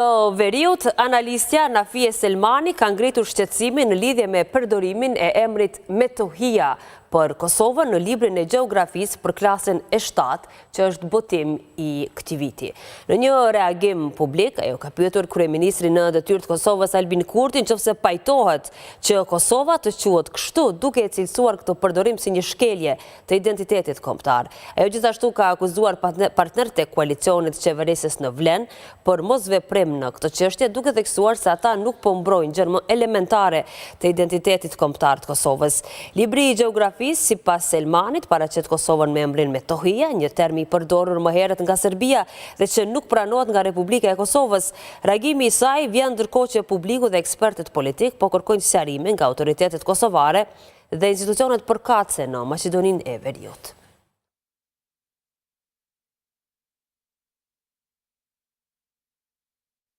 Veriut, analistja Nafie Selmani ka ngritur shqetësimin në lidhje me përdorimin e emrit Metohia për Kosovën në librin e gjeografisë për klasën e 7, që është botim i këtij viti. Në një reagim publik, ajo ka pyetur kryeministrin në detyrë të Kosovës Albin Kurti nëse pajtohet që Kosova të quhet kështu, duke e cilësuar këtë përdorim si një shkelje të identitetit kombëtar. Ajo gjithashtu ka akuzuar partnerët e koalicionit qeverisës në Vlen për mosveprim në këtë çështje, duke theksuar se ata nuk po mbrojnë gjë më elementare të identitetit kombëtar të Kosovës. Libri i gjeografisë sipas Selmanit paraqet Kosovën me emrin Metohia, një term i përdorur më herët nga Serbia dhe që nuk pranohet nga Republika e Kosovës. Reagimi i saj vjen ndërkohë që publiku dhe ekspertët politik po kërkojnë sqarime nga autoritetet kosovare dhe institucionet përkatëse në Maqedoninë e Veriut.